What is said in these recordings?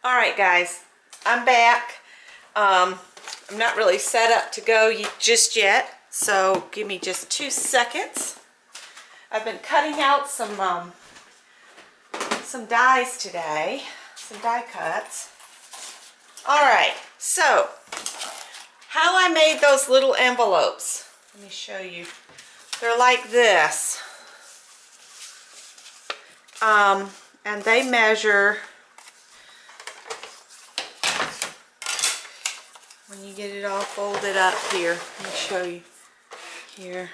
All right, guys, I'm back. I'm not really set up to go just yet, so give me just 2 seconds. I've been cutting out some dies today, some die cuts. All right, so how I made those little envelopes. Let me show you. They're like this. And they measure, when you get it all folded up here, let me show you here.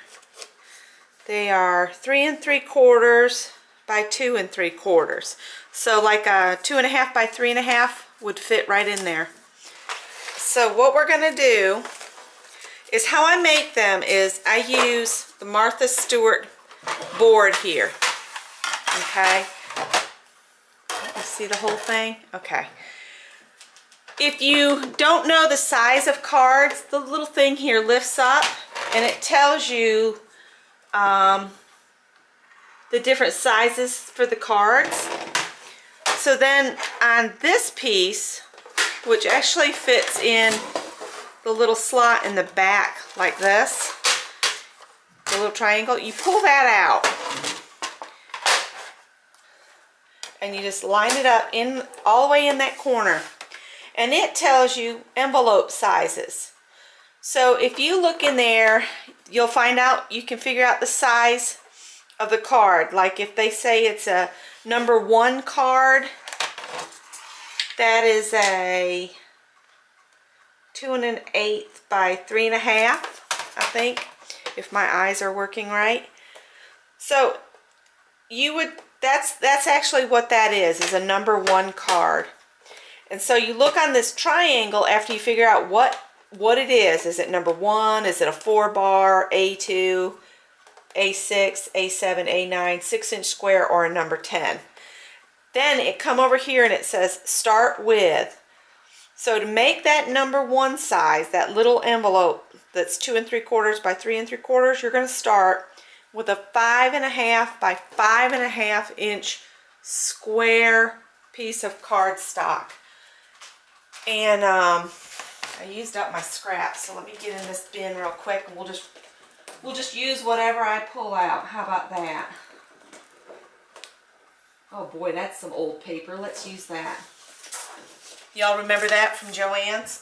They are 3 3/4 by 2 3/4. So like a 2.5 by 3.5 would fit right in there. So what we're gonna do is, how I make them is I use the Martha Stewart board here. Okay. You see the whole thing? Okay. If you don't know the size of cards, the little thing here lifts up and it tells you the different sizes for the cards. So then on this piece, which actually fits in the little slot in the back like this, the little triangle, you pull that out and you just line it up in all the way in that corner, and it tells you envelope sizes. So if you look in there, you'll find out, you can figure out the size of the card. Like if they say it's a number 1 card, that is a 2 1/8 by 3.5, I think, if my eyes are working right. So you would, that's actually what that is a number 1 card. And so you look on this triangle after you figure out what it is. Is it number 1? Is it a 4-bar, A2, A6, A7, A9, 6-inch square, or a number 10? Then it come over here and it says start with. So to make that number 1 size, that little envelope that's 2 3/4 by 3 3/4, you're going to start with a 5.5 by 5.5 inch square piece of cardstock. And I used up my scraps, so let me get in this bin real quick, and we'll just use whatever I pull out. How about that? Oh boy, that's some old paper. Let's use that. Y'all remember that from Joann's?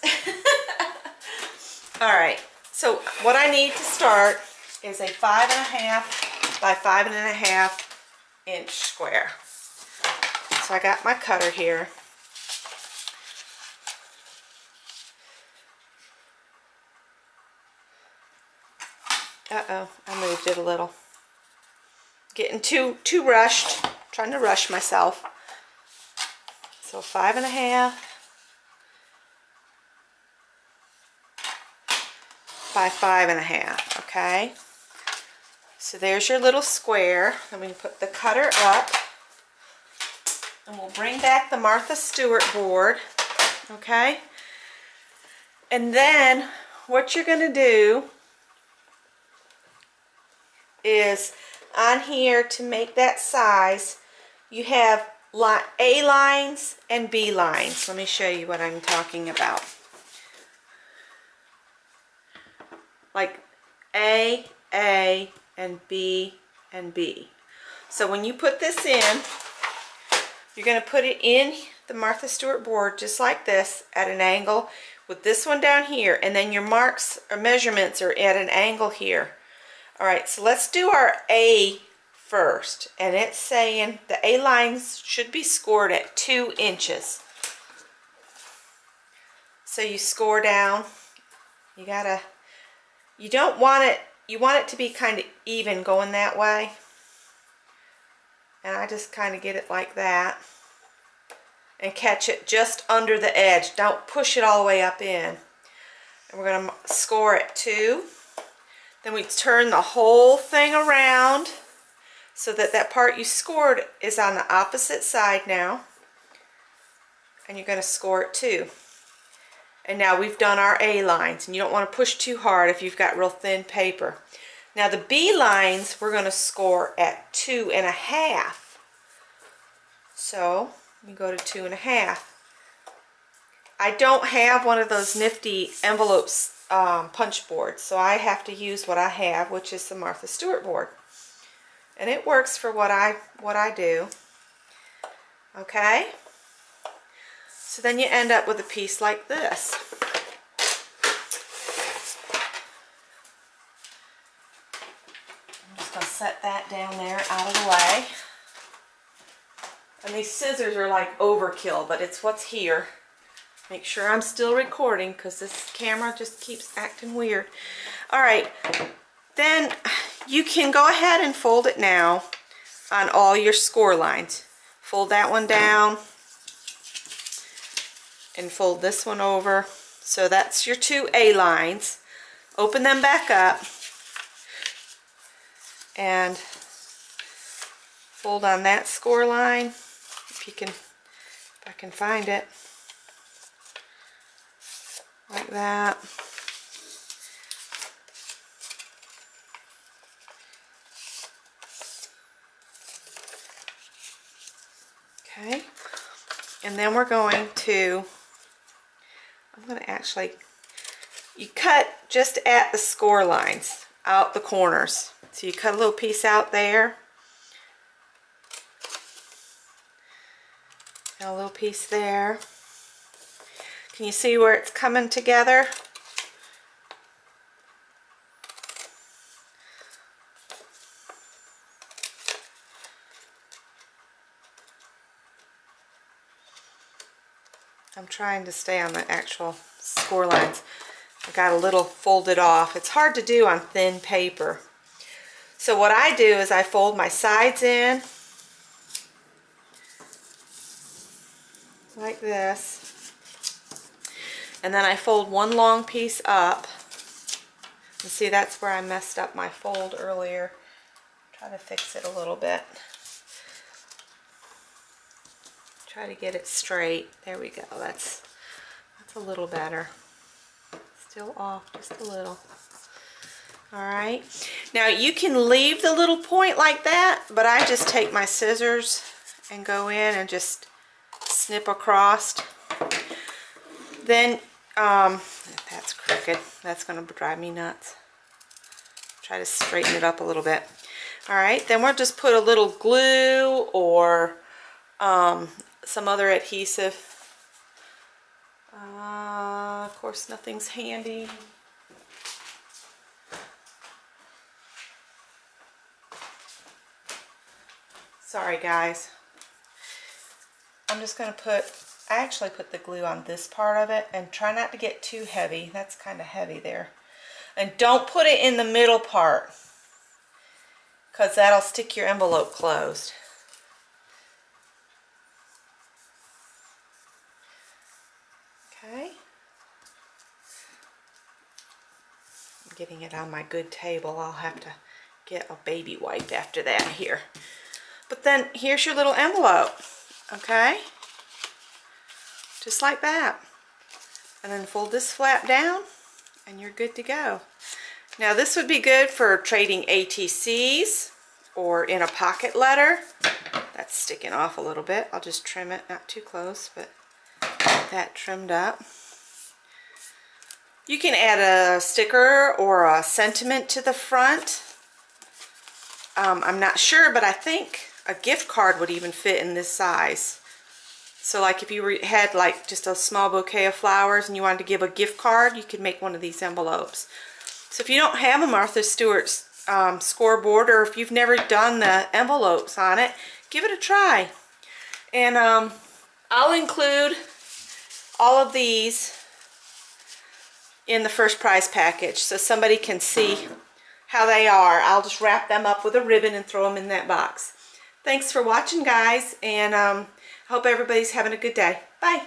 All right, so what I need to start is a 5.5 by 5.5 inch square. So I got my cutter here. Uh-oh, I moved it a little. Getting too rushed, trying to rush myself. So 5.5 by 5.5, okay? So there's your little square. I'm going to put the cutter up, and we'll bring back the Martha Stewart board, okay? And then what you're going to do is, on here, to make that size, you have A lines and B lines. Let me show you what I'm talking about. Like A, and B, and B. So when you put this in, you're going to put it in the Martha Stewart board just like this, at an angle with this one down here, and then your marks or measurements are at an angle here. All right, so let's do our A first, and it's saying the A lines should be scored at 2 inches. So you score down. You don't want it, you want it to be kind of even going that way. And I just kind of get it like that and catch it just under the edge. Don't push it all the way up in. And we're going to score at 2. Then we turn the whole thing around so that that part you scored is on the opposite side now. And you're going to score at 2. And now we've done our A lines, and you don't want to push too hard if you've got real thin paper. Now the B lines we're going to score at 2.5. So you go to 2.5. I don't have one of those nifty envelopes punch boards, so I have to use what I have, which is the Martha Stewart board. And it works for what I do. Okay? So then you end up with a piece like this. I'm just going to set that down there out of the way. And these scissors are like overkill, but it's what's here. Make sure I'm still recording because this camera just keeps acting weird. Alright, then you can go ahead and fold it now on all your score lines. Fold that one down and fold this one over. So that's your 2 A lines. Open them back up and fold on that score line. If I can find it. Like that. Okay. And then we're going to, you cut just at the score lines, out the corners. So you cut a little piece out there. And a little piece there. Can you see where it's coming together? I'm trying to stay on the actual score lines. I got a little folded off. It's hard to do on thin paper. So what I do is I fold my sides in like this. And then I fold one long piece up. And see, that's where I messed up my fold earlier. Try to fix it a little bit. Try to get it straight. There we go. That's a little better. Still off just a little. Alright. Now you can leave the little point like that, but I just take my scissors and go in and just snip across. Then that's crooked. That's going to drive me nuts. Try to straighten it up a little bit. Alright, then we'll just put a little glue or some other adhesive. Of course, nothing's handy. Sorry, guys. I'm just going to I actually put the glue on this part of it, and try not to get too heavy. That's kind of heavy there. And don't put it in the middle part, because that'll stick your envelope closed. Okay. I'm getting it on my good table. I'll have to get a baby wipe after that here. But then here's your little envelope. Okay. Just like that. And then fold this flap down and you're good to go. Now this would be good for trading ATCs or in a pocket letter. That's sticking off a little bit. I'll just trim it, not too close, but get that trimmed up. You can add a sticker or a sentiment to the front. I'm not sure, but I think a gift card would even fit in this size. So like if you had like just a small bouquet of flowers and you wanted to give a gift card, you could make one of these envelopes. So if you don't have a Martha Stewart scoreboard, or if you've never done the envelopes on it, give it a try. And I'll include all of these in the first prize package so somebody can see how they are. I'll just wrap them up with a ribbon and throw them in that box. Thanks for watching, guys, and I hope everybody's having a good day. Bye.